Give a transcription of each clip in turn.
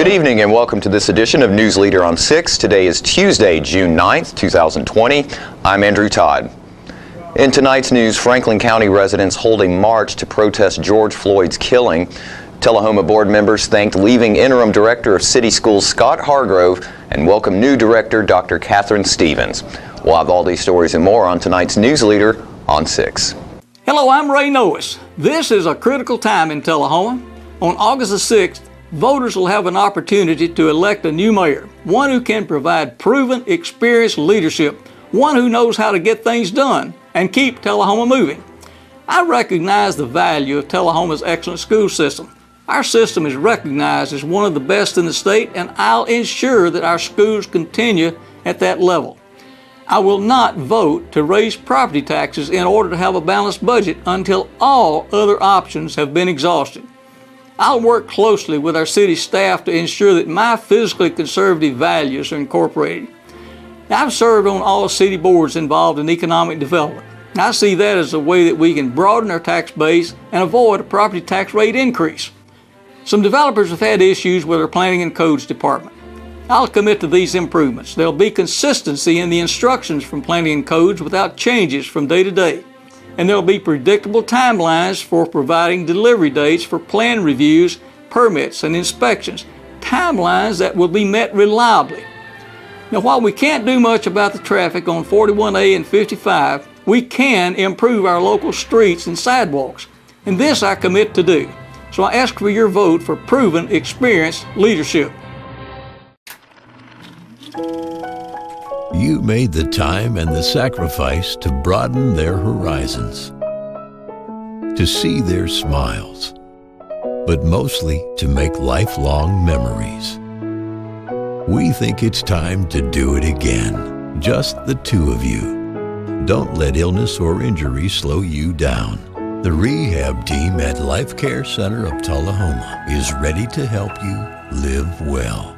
Good evening and welcome to this edition of News Leader on 6. Today is Tuesday, June 9th, 2020. I'm Andrew Todd. In tonight's news, Franklin County residents hold a march to protest George Floyd's killing. Tullahoma board members thanked leaving interim director of city schools Scott Hargrove and welcomed new director Dr. Catherine Stevens. We'll have all these stories and more on tonight's News Leader on 6. Hello, I'm Ray Noes. This is a critical time in Tullahoma. On August the 6th, voters will have an opportunity to elect a new mayor, one who can provide proven, experienced leadership, one who knows how to get things done and keep Tullahoma moving. I recognize the value of Tullahoma's excellent school system. Our system is recognized as one of the best in the state, and I'll ensure that our schools continue at that level. I will not vote to raise property taxes in order to have a balanced budget until all other options have been exhausted. I'll work closely with our city staff to ensure that my fiscally conservative values are incorporated. Now, I've served on all city boards involved in economic development. I see that as a way that we can broaden our tax base and avoid a property tax rate increase. Some developers have had issues with our planning and codes department. I'll commit to these improvements. There'll be consistency in the instructions from planning and codes without changes from day to day. And there'll be predictable timelines for providing delivery dates for plan reviews, permits, and inspections, timelines that will be met reliably. Now, while we can't do much about the traffic on 41A and 55, we can improve our local streets and sidewalks, and this I commit to do. So I ask for your vote for proven, experienced leadership. You made the time and the sacrifice to broaden their horizons, to see their smiles, but mostly to make lifelong memories. We think it's time to do it again, just the two of you. Don't let illness or injury slow you down. The rehab team at Life Care Center of Tullahoma is ready to help you live well.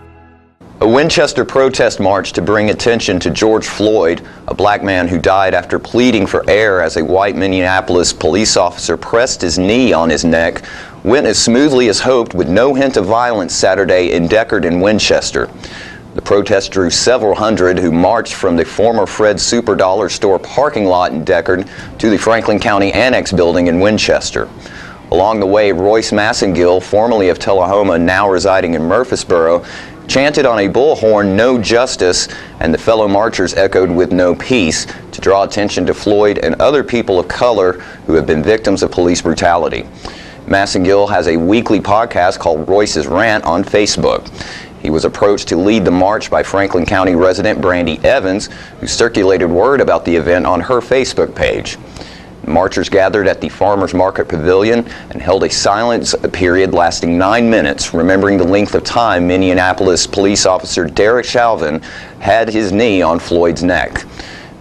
A Winchester protest march to bring attention to George Floyd, a black man who died after pleading for air as a white Minneapolis police officer pressed his knee on his neck, went as smoothly as hoped with no hint of violence Saturday in Deckard and Winchester. The protest drew several hundred who marched from the former Fred's Super Dollar Store parking lot in Deckard to the Franklin County Annex building in Winchester. Along the way, Royce Massengill, formerly of Tullahoma, now residing in Murfreesboro, chanted on a bullhorn, "No justice," and the fellow marchers echoed with "No peace" to draw attention to Floyd and other people of color who have been victims of police brutality. Massengill has a weekly podcast called Royce's Rant on Facebook. He was approached to lead the march by Franklin County resident Brandy Evans, who circulated word about the event on her Facebook page. Marchers gathered at the Farmers Market Pavilion and held a silence period lasting 9 minutes, remembering the length of time Minneapolis police officer Derek Chauvin had his knee on Floyd's neck.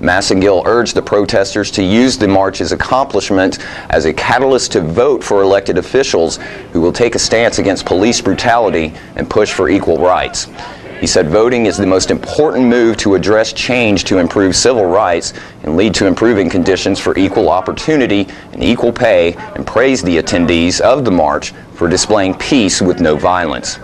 Massengill urged the protesters to use the march's accomplishment as a catalyst to vote for elected officials who will take a stance against police brutality and push for equal rights. He said voting is the most important move to address change to improve civil rights and lead to improving conditions for equal opportunity and equal pay, and praised the attendees of the march for displaying peace with no violence.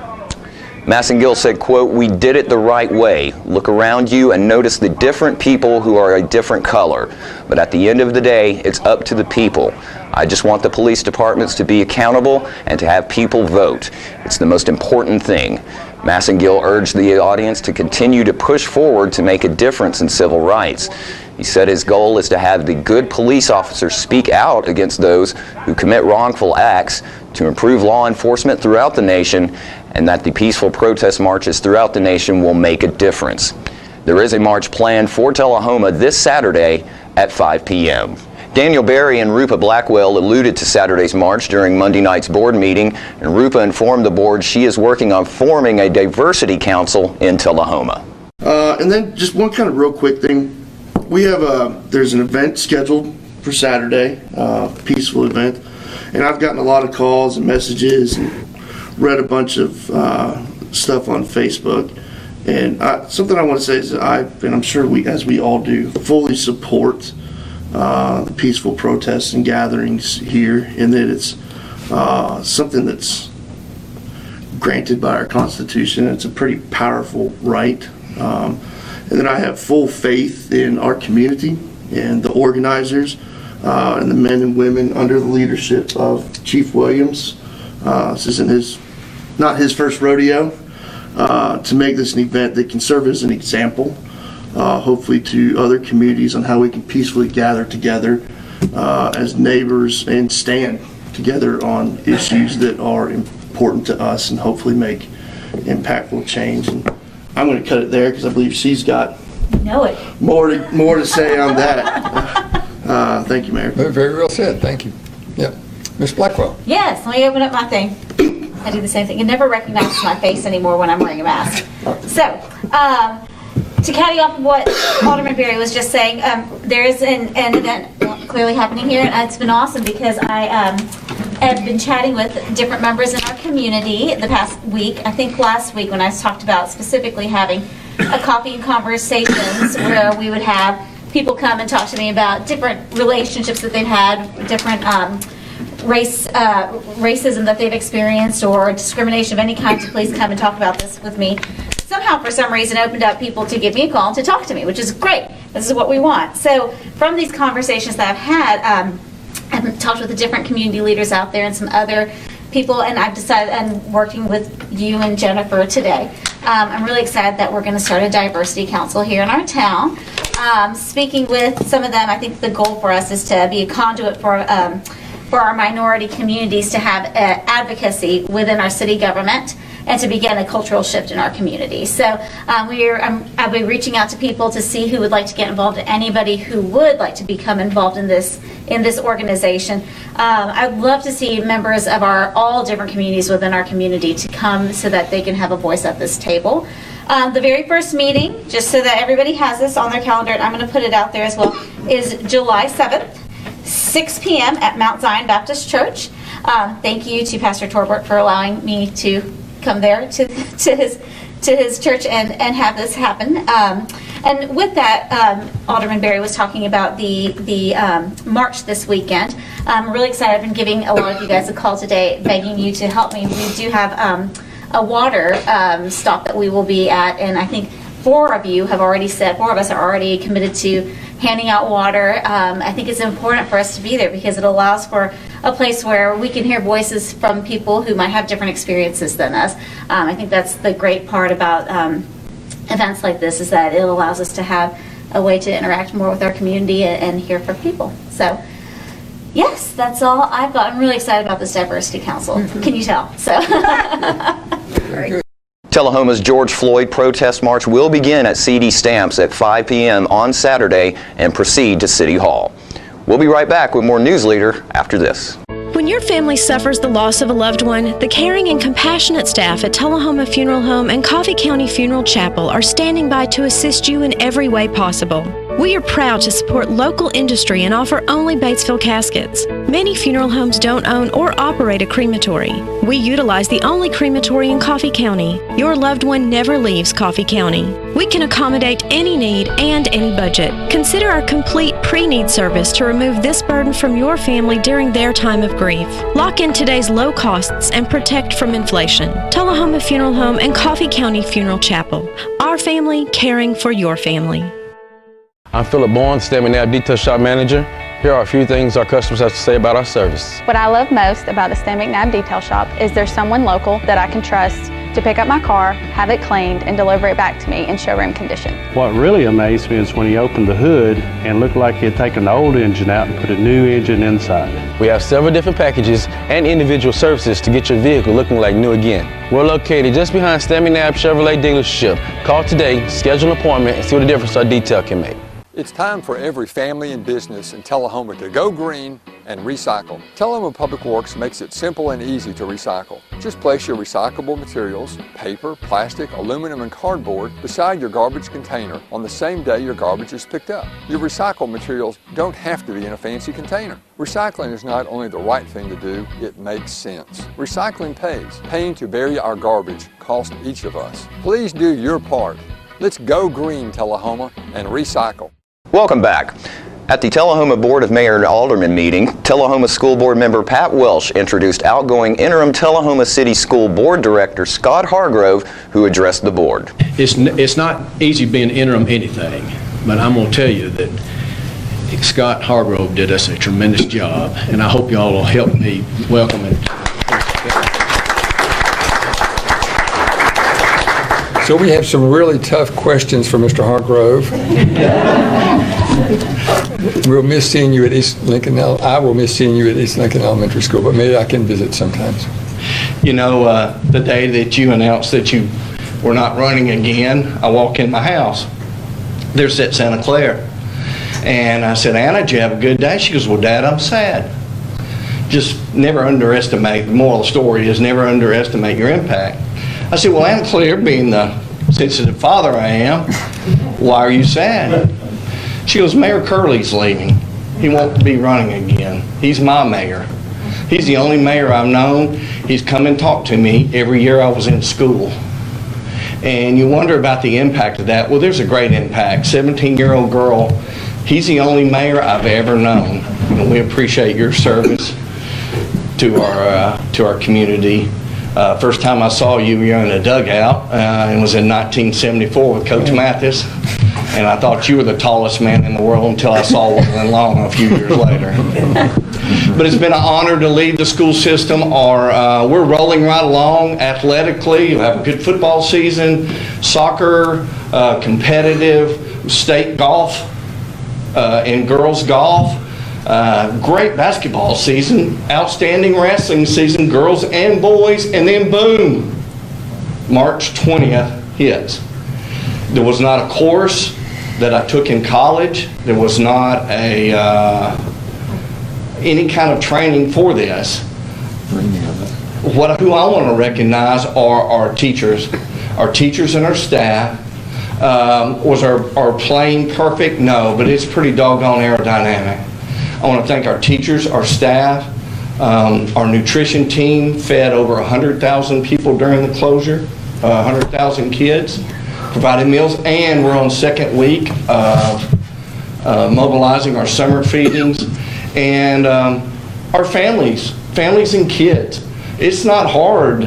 Massengill said, quote, "We did it the right way. Look around you and notice the different people who are a different color. But at the end of the day, it's up to the people. I just want the police departments to be accountable and to have people vote. It's the most important thing." Massengill urged the audience to continue to push forward to make a difference in civil rights. He said his goal is to have the good police officers speak out against those who commit wrongful acts, to improve law enforcement throughout the nation, and that the peaceful protest marches throughout the nation will make a difference. There is a march planned for Tullahoma this Saturday at 5 p.m. Daniel Berry and Rupa Blackwell alluded to Saturday's march during Monday night's board meeting, and Rupa informed the board she is working on forming a diversity council in Tullahoma. And then just one kind of real quick thing. We have there's an event scheduled for Saturday, peaceful event, and I've gotten a lot of calls and messages and read a bunch of stuff on Facebook. And something I want to say is that and I'm sure as we all do, fully support the peaceful protests and gatherings here, and that it's something that's granted by our Constitution. It's a pretty powerful right. And then I have full faith in our community and the organizers and the men and women under the leadership of Chief Williams. This isn't not his first rodeo, to make this an event that can serve as an example, hopefully to other communities, on how we can peacefully gather together as neighbors and stand together on issues that are important to us and hopefully make impactful change. And I'm going to cut it there because I believe she's got more to say on that. Thank you, Mayor. Very well said. Thank you. Yep. Ms. Blackwell. Yes, let me open up my thing. I do the same thing. It never recognizes my face anymore when I'm wearing a mask. So, to caddy off of what Alderman Berry was just saying, there is an event clearly happening here, and it's been awesome because I have been chatting with different members in our community the past week. I think last week when I talked about specifically having a coffee and conversations where we would have people come and talk to me about different relationships that they've had, different racism that they've experienced or discrimination of any kind, so please come and talk about this with me. Somehow, for some reason, opened up people to give me a call to talk to me, which is great. This is what we want. So from these conversations that I've had, I've talked with the different community leaders out there and some other people, and I've decided, and working with you and Jennifer today, I'm really excited that we're going to start a diversity council here in our town. Speaking with some of them, I think the goal for us is to be a conduit for our minority communities to have advocacy within our city government and to begin a cultural shift in our community. So I'll be reaching out to people to see who would like to get involved, anybody who would like to become involved in this organization. I'd love to see members of all different communities within our community to come so that they can have a voice at this table. The very first meeting, just so that everybody has this on their calendar, and I'm going to put it out there as well, is July 7th. 6 p.m. at Mount Zion Baptist Church. Thank you to Pastor Torbert for allowing me to come there to his church and have this happen. And with that, Alderman Berry was talking about the march this weekend. I'm really excited. I've been giving a lot of you guys a call today, begging you to help me. We do have a water stop that we will be at, and I think 4 of us are already committed to handing out water. I think it's important for us to be there because it allows for a place where we can hear voices from people who might have different experiences than us. I think that's the great part about events like this, is that it allows us to have a way to interact more with our community and hear from people. So yes, that's all I've got. I'm really excited about this Diversity Council. Can you tell? So. Very good. Tullahoma's George Floyd protest march will begin at CD Stamps at 5 p.m. on Saturday and proceed to City Hall. We'll be right back with more News Leader after this. When your family suffers the loss of a loved one, the caring and compassionate staff at Tullahoma Funeral Home and Coffee County Funeral Chapel are standing by to assist you in every way possible. We are proud to support local industry and offer only Batesville caskets. Many funeral homes don't own or operate a crematory. We utilize the only crematory in Coffee County. Your loved one never leaves Coffee County. We can accommodate any need and any budget. Consider our complete pre-need service to remove this burden from your family during their time of grief. Lock in today's low costs and protect from inflation. Tullahoma Funeral Home and Coffee County Funeral Chapel. Our family caring for your family. I'm Philip Bourne, Stamp McNabb Detail Shop Manager. Here are a few things our customers have to say about our service. What I love most about the Stamp McNabb Detail Shop is there's someone local that I can trust to pick up my car, have it cleaned, and deliver it back to me in showroom condition. What really amazed me is when he opened the hood and looked like he had taken the old engine out and put a new engine inside. We have several different packages and individual services to get your vehicle looking like new again. We're located just behind Stamp McNabb Chevrolet dealership. Call today, schedule an appointment, and see what the difference our detail can make. It's time for every family and business in Tullahoma to go green and recycle. Tullahoma Public Works makes it simple and easy to recycle. Just place your recyclable materials, paper, plastic, aluminum, and cardboard beside your garbage container on the same day your garbage is picked up. Your recycled materials don't have to be in a fancy container. Recycling is not only the right thing to do, it makes sense. Recycling pays. Paying to bury our garbage costs each of us. Please do your part. Let's go green, Tullahoma, and recycle. Welcome back. At the Tullahoma Board of Mayor and Alderman meeting, Tullahoma School Board member Pat Welsh introduced outgoing interim Tullahoma City School Board Director Scott Hargrove, who addressed the board. It's not easy being interim anything, but I'm going to tell you that Scott Hargrove did us a tremendous job, and I hope y'all will help me welcome him. So we have some really tough questions for Mr. Hargrove. We'll miss seeing you at East Lincoln. I will miss seeing you at East Lincoln Elementary School, but maybe I can visit sometimes. You know, the day that you announced that you were not running again, I walk in my house. There's that Santa Clara. And I said, Anna, did you have a good day? She goes, well, Dad, I'm sad. Just never underestimate, the moral of the story is never underestimate your impact. I said, well, Anna Claire, being the sensitive father I am, why are you sad? She goes, Mayor Curley's leaving. He won't be running again. He's my mayor. He's the only mayor I've known. He's come and talked to me every year I was in school. And you wonder about the impact of that. Well, there's a great impact. 17-year-old girl, he's the only mayor I've ever known. And we appreciate your service to our community. First time I saw you, you were in a dugout, and was in 1974 with Coach Mathis. And I thought you were the tallest man in the world until I saw Woodland Long a few years later. But it's been an honor to lead the school system. We're rolling right along athletically. We have a good football season, soccer, competitive, state golf, and girls golf. Great basketball season, outstanding wrestling season, girls and boys, and then boom, March 20th hits. There was not a course that I took in college. There was not any kind of training for this. Who I want to recognize are our teachers and our staff. Was our plane perfect? No, but it's pretty doggone aerodynamic. I want to thank our teachers, our staff, our nutrition team fed over 100,000 people during the closure, 100,000 kids, provided meals, and we're on second week mobilizing our summer feedings, and our families and kids. It's not hard.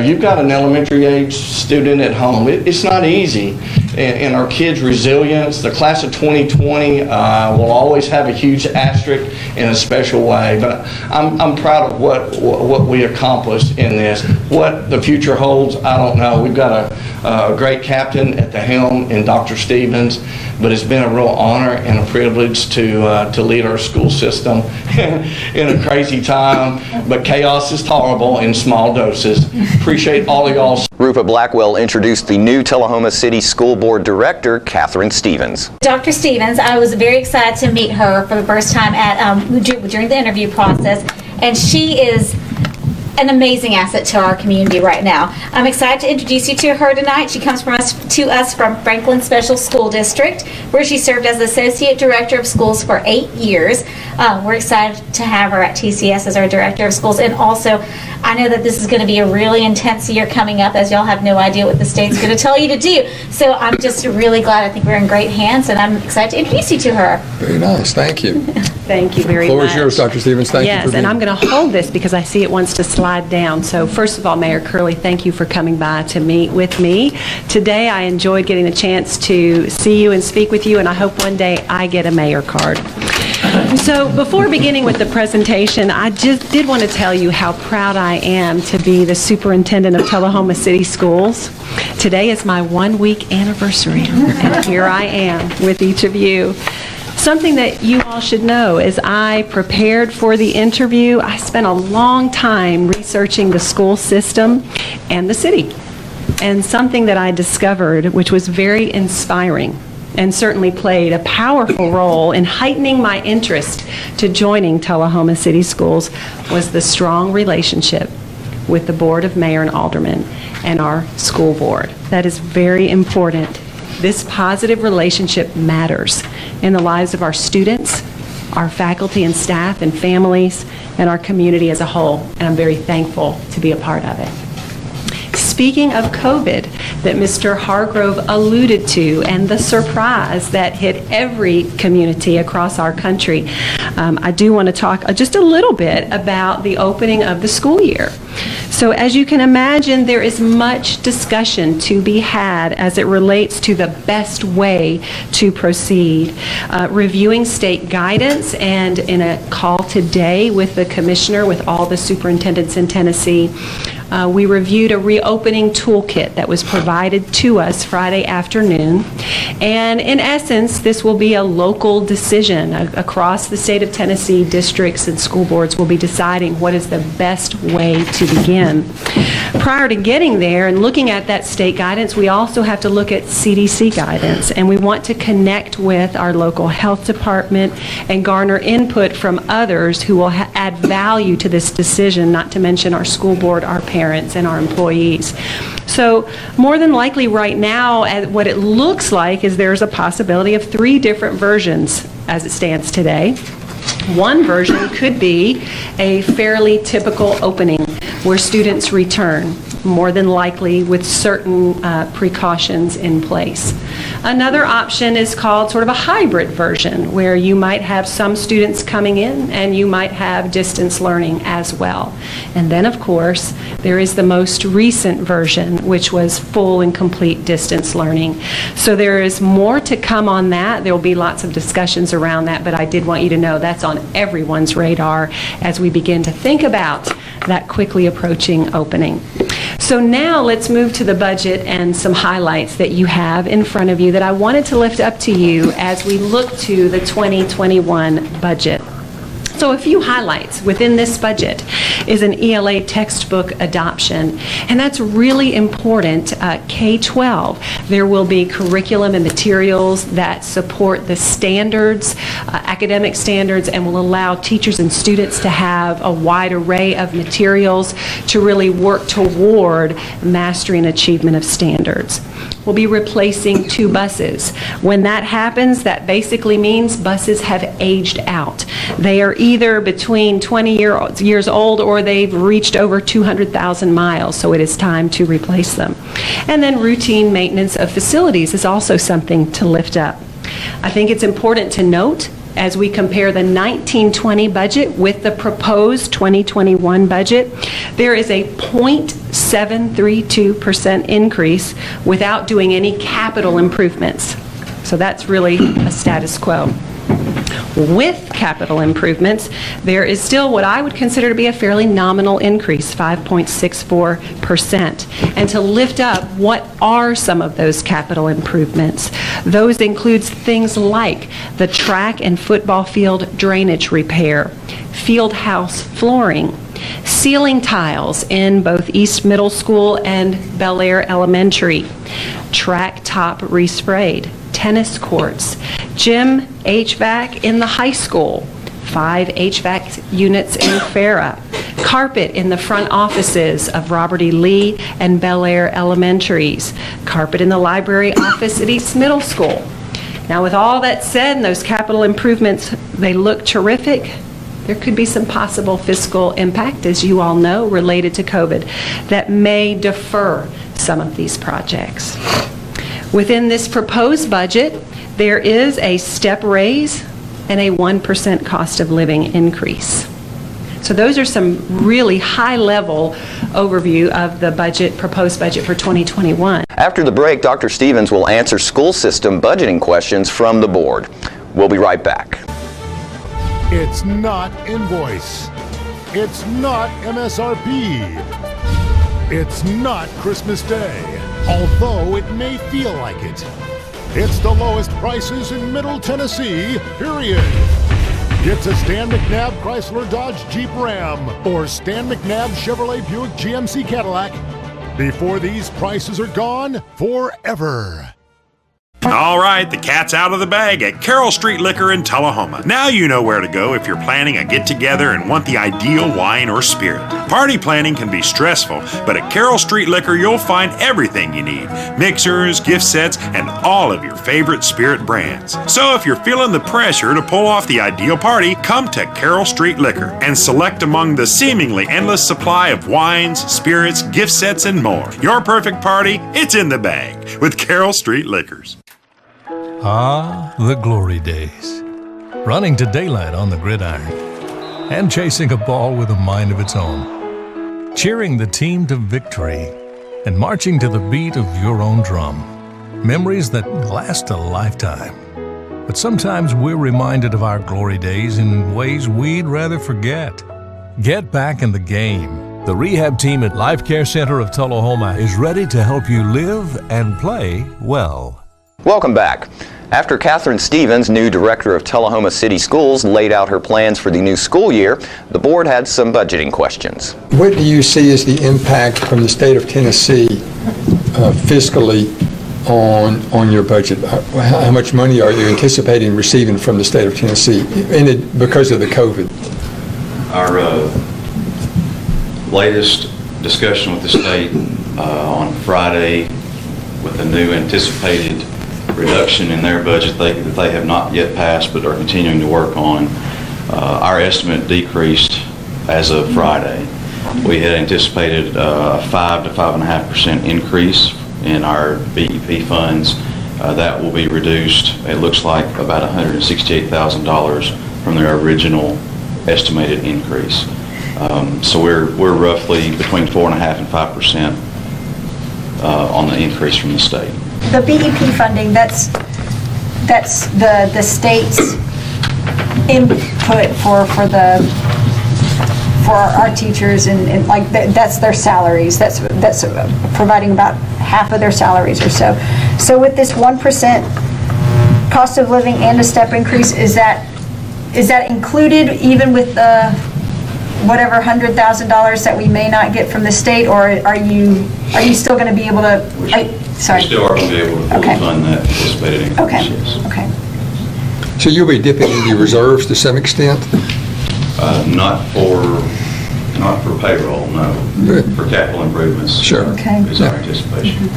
You've got an elementary age student at home. It's not easy. And our kids' resilience, the class of 2020 will always have a huge asterisk in a special way. But I'm proud of what we accomplished in this. What the future holds, I don't know. We've got a great captain at the helm in Dr. Stevens, but it's been a real honor and a privilege to lead our school system in a crazy time. But chaos is tolerable in small doses. Appreciate all of y'all. Rupa Blackwell introduced the new Tullahoma City School Board Director, Catherine Stevens. Dr. Stevens, I was very excited to meet her for the first time during the interview process, and she is an amazing asset to our community right now. I'm excited to introduce you to her tonight. She comes to us from Franklin Special School District, where she served as Associate Director of Schools for 8 years. We're excited to have her at TCS as our Director of Schools, and also I know that this is going to be a really intense year coming up, as y'all have no idea what the state's going to tell you to do. So I'm just really glad. I think we're in great hands, and I'm excited to introduce you to her. Very nice. Thank you. Thank you very much. The floor is yours, Dr. Stevens. Thank you for being Yes, and I'm going to hold this because I see it wants to slide down. So first of all, Mayor Curley, thank you for coming by to meet with me. Today I enjoyed getting the chance to see you and speak with you, and I hope one day I get a mayor card. So before beginning with the presentation, I just did want to tell you how proud I am to be the superintendent of Tullahoma City Schools. Today is my 1-week anniversary, and here I am with each of you. Something that you all should know, as I prepared for the interview, I spent a long time researching the school system and the city. And something that I discovered, which was very inspiring, and certainly played a powerful role in heightening my interest to joining Tullahoma City Schools, was the strong relationship with the Board of Mayor and Aldermen and our school board. That is very important. This positive relationship matters in the lives of our students, our faculty and staff and families, and our community as a whole, and I'm very thankful to be a part of it. Speaking of COVID that Mr. Hargrove alluded to and the surprise that hit every community across our country, I do want to talk just a little bit about the opening of the school year. So as you can imagine, there is much discussion to be had as it relates to the best way to proceed. Reviewing state guidance, and in a call today with the commissioner, with all the superintendents in Tennessee, we reviewed a reopening toolkit that was provided to us Friday afternoon. And in essence, this will be a local decision. Across the state of Tennessee, districts and school boards will be deciding what is the best way to begin. Prior to getting there and looking at that state guidance, we also have to look at CDC guidance, and we want to connect with our local health department and garner input from others who will add value to this decision, not to mention our school board, our parents, and our employees. So more than likely right now, what it looks like is there's a possibility of 3 different versions as it stands today. One version could be a fairly typical opening where students return, more than likely with certain precautions in place. Another option is called sort of a hybrid version, where you might have some students coming in and you might have distance learning as well. And then, of course, there is the most recent version, which was full and complete distance learning. So there is more to come on that. There will be lots of discussions around that, but I did want you to know that's on everyone's radar as we begin to think about that quickly approaching opening. So now let's move to the budget and some highlights that you have in front of you that I wanted to lift up to you as we look to the 2021 budget. So a few highlights within this budget is an ELA textbook adoption, and that's really important. K-12, there will be curriculum and materials that support the standards, academic standards, and will allow teachers and students to have a wide array of materials to really work toward mastery and achievement of standards. We'll be replacing 2 buses. When that happens, that basically means buses have aged out. They are either between 20 years old or they've reached over 200,000 miles, so it is time to replace them. And then routine maintenance of facilities is also something to lift up. I think it's important to note, as we compare the 1920 budget with the proposed 2021 budget, there is a 0.732% increase without doing any capital improvements. So that's really a status quo. With capital improvements, there is still what I would consider to be a fairly nominal increase, 5.64%. And to lift up, what are some of those capital improvements? Those include things like the track and football field drainage repair, field house flooring, ceiling tiles in both East Middle School and Bel Air Elementary, track top resprayed, tennis courts, gym HVAC in the high school, 5 HVAC units in Farah, carpet in the front offices of Robert E. Lee and Bel Air Elementaries, carpet in the library office at East Middle School. Now, with all that said, and those capital improvements, they look terrific. There could be some possible fiscal impact, as you all know, related to COVID, that may defer some of these projects. Within this proposed budget, there is a step raise and a 1% cost of living increase. So those are some really high-level overview of the budget, proposed budget for 2021. After the break, Dr. Stevens will answer school system budgeting questions from the board. We'll be right back. It's not invoice. It's not MSRP. It's not Christmas Day, although it may feel like it. It's the lowest prices in Middle Tennessee, period. Get a Stan McNabb Chrysler Dodge Jeep Ram or Stan McNabb Chevrolet Buick GMC Cadillac before these prices are gone forever. All right, the cat's out of the bag at Carroll Street Liquor in Tullahoma. Now you know where to go if you're planning a get-together and want the ideal wine or spirit. Party planning can be stressful, but at Carroll Street Liquor you'll find everything you need. Mixers, gift sets, and all of your favorite spirit brands. So if you're feeling the pressure to pull off the ideal party, come to Carroll Street Liquor and select among the seemingly endless supply of wines, spirits, gift sets, and more. Your perfect party, it's in the bag with Carroll Street Liquors. Ah, the glory days. Running to daylight on the gridiron and chasing a ball with a mind of its own. Cheering the team to victory and marching to the beat of your own drum. Memories that last a lifetime. But sometimes we're reminded of our glory days in ways we'd rather forget. Get back in the game. The rehab team at Life Care Center of Tullahoma is ready to help you live and play well. Welcome back. After Catherine Stevens, new director of Tullahoma City Schools, laid out her plans for the new school year, the board had some budgeting questions. What do you see as the impact from the state of Tennessee fiscally on your budget? How much money are you anticipating receiving from the state of Tennessee because of the COVID? Our latest discussion with the state on Friday with the new anticipated reduction in their budget that they have not yet passed but are continuing to work on. Our estimate decreased as of Friday. We had anticipated a 5 to 5.5% increase in our BEP funds. That will be reduced, it looks like, about $168,000 from their original estimated increase. So we're roughly between 4.5% and 5% on the increase from the state. The BEP funding, that's the state's input for our teachers, and like that's their salaries. That's providing about half of their salaries or so. So with this 1% cost of living and a step increase, is that included even with the whatever $100,000 that we may not get from the state, or are you still going to be able to? Sorry. We still are going to be able to fully fund that anticipated increase. Okay. So you'll be dipping into reserves to some extent? Not for payroll, no. Good. For capital improvements. Sure. Is our anticipation.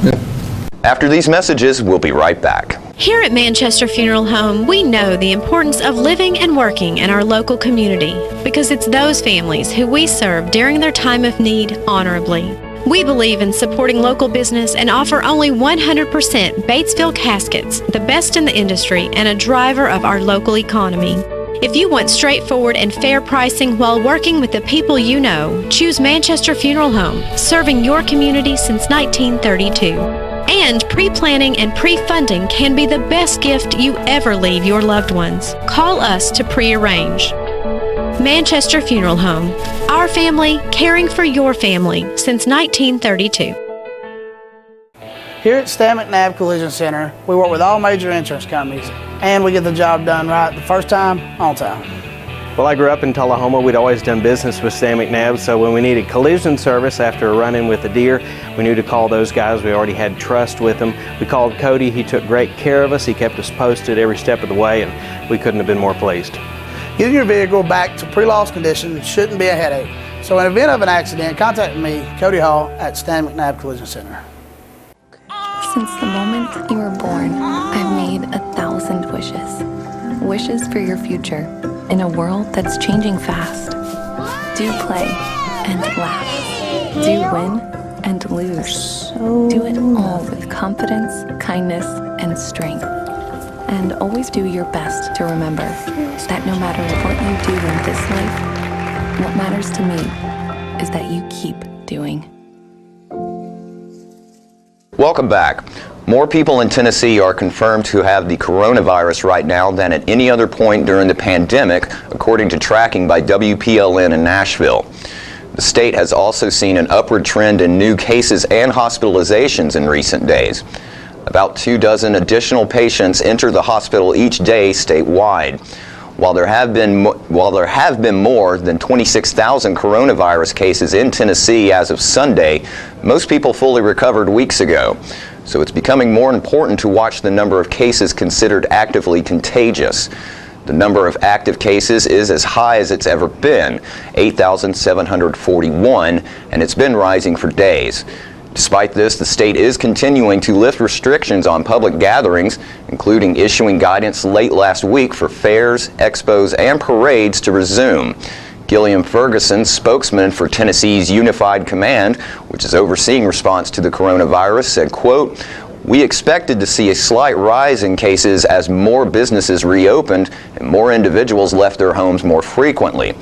After these messages, we'll be right back. Here at Manchester Funeral Home, we know the importance of living and working in our local community because it's those families who we serve during their time of need honorably. We believe in supporting local business and offer only 100% Batesville caskets, the best in the industry and a driver of our local economy. If you want straightforward and fair pricing while working with the people you know, choose Manchester Funeral Home, serving your community since 1932. And pre-planning and pre-funding can be the best gift you ever leave your loved ones. Call us to pre-arrange. Manchester Funeral Home. Our family, caring for your family since 1932. Here at Stan McNabb Collision Center, we work with all major insurance companies, and we get the job done right the first time, on time. Well, I grew up in Tullahoma. We'd always done business with Stan McNabb, so when we needed collision service after a run-in with a deer, we knew to call those guys. We already had trust with them. We called Cody. He took great care of us. He kept us posted every step of the way, and we couldn't have been more pleased. Getting your vehicle back to pre-loss condition shouldn't be a headache. So in event of an accident, contact me, Cody Hall, at Stan McNabb Collision Center. Since the moment you were born, I've made 1,000 wishes. Wishes for your future in a world that's changing fast. Do play and laugh. Do win and lose. Do it all with confidence, kindness, and strength. And always do your best to remember that no matter what you do in this life, what matters to me is that you keep doing. Welcome back. More people in Tennessee are confirmed to have the coronavirus right now than at any other point during the pandemic, according to tracking by WPLN in Nashville. The state has also seen an upward trend in new cases and hospitalizations in recent days. About 24 additional patients enter the hospital each day statewide. While there have been more than 26,000 coronavirus cases in Tennessee as of Sunday, most people fully recovered weeks ago. So it's becoming more important to watch the number of cases considered actively contagious. The number of active cases is as high as it's ever been, 8,741, and it's been rising for days. Despite this, the state is continuing to lift restrictions on public gatherings, including issuing guidance late last week for fairs, expos, and parades to resume. Gilliam Ferguson, spokesman for Tennessee's Unified Command, which is overseeing response to the coronavirus, said, quote, "We expected to see a slight rise in cases as more businesses reopened and more individuals left their homes more frequently.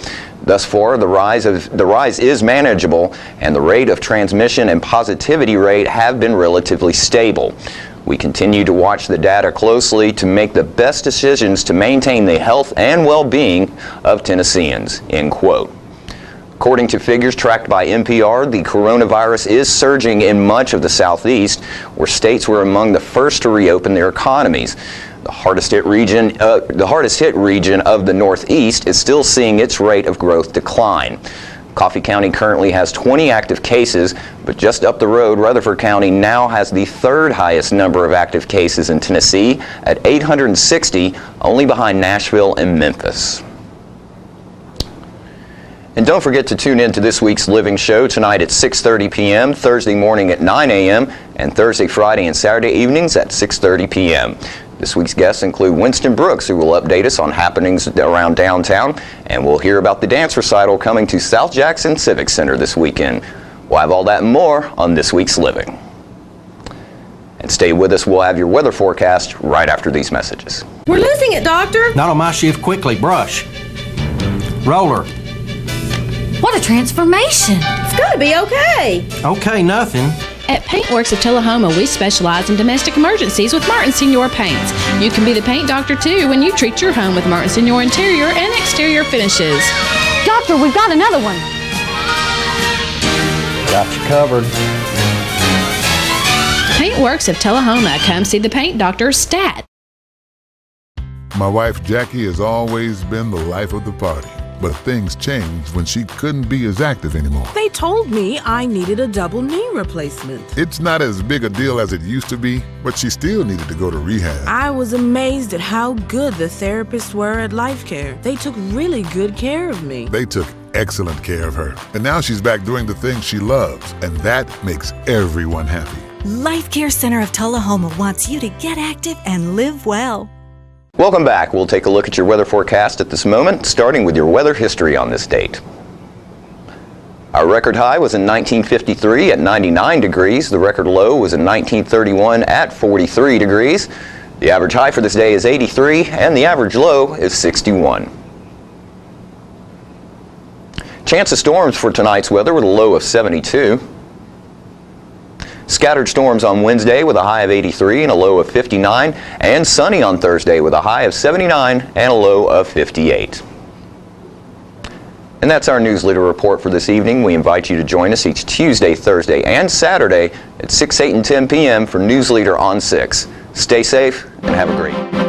Thus far, the rise is manageable, and the rate of transmission and positivity rate have been relatively stable. We continue to watch the data closely to make the best decisions to maintain the health and well-being of Tennesseans," end quote. According to figures tracked by NPR, the coronavirus is surging in much of the Southeast, where states were among the first to reopen their economies. The hardest hit region of the Northeast is still seeing its rate of growth decline. Coffee County currently has 20 active cases, but just up the road, Rutherford County now has the third highest number of active cases in Tennessee at 860, only behind Nashville and Memphis. And don't forget to tune in to this week's Living Show tonight at 6:30 p.m., Thursday morning at 9 a.m., and Thursday, Friday, and Saturday evenings at 6:30 p.m. This week's guests include Winston Brooks, who will update us on happenings around downtown, and we'll hear about the dance recital coming to South Jackson Civic Center this weekend. We'll have all that and more on this week's Living. And stay with us, we'll have your weather forecast right after these messages. We're losing it, Doctor. Not on my shift. Quickly, brush. Roller. What a transformation. It's gonna be okay. Okay, nothing. At Paintworks of Tullahoma, we specialize in domestic emergencies with Martin Senior Paints. You can be the paint doctor too when you treat your home with Martin Senior interior and exterior finishes. Doctor, we've got another one. Got you covered. Paintworks of Tullahoma. Come see the paint doctor, Stat. My wife Jackie has always been the life of the party. But things changed when she couldn't be as active anymore. They told me I needed a double knee replacement. It's not as big a deal as it used to be, but she still needed to go to rehab. I was amazed at how good the therapists were at Life Care. They took really good care of me. They took excellent care of her. And now she's back doing the things she loves, and that makes everyone happy. Life Care Center of Tullahoma wants you to get active and live well. Welcome back. We'll take a look at your weather forecast at this moment, starting with your weather history on this date. Our record high was in 1953 at 99 degrees. The record low was in 1931 at 43 degrees. The average high for this day is 83, and the average low is 61. Chance of storms for tonight's weather with a low of 72. Scattered storms on Wednesday with a high of 83 and a low of 59, and sunny on Thursday with a high of 79 and a low of 58. And that's our News Leader Report for this evening. We invite you to join us each Tuesday, Thursday, and Saturday at 6, 8, and 10 p.m. for News Leader on 6. Stay safe and have a great evening.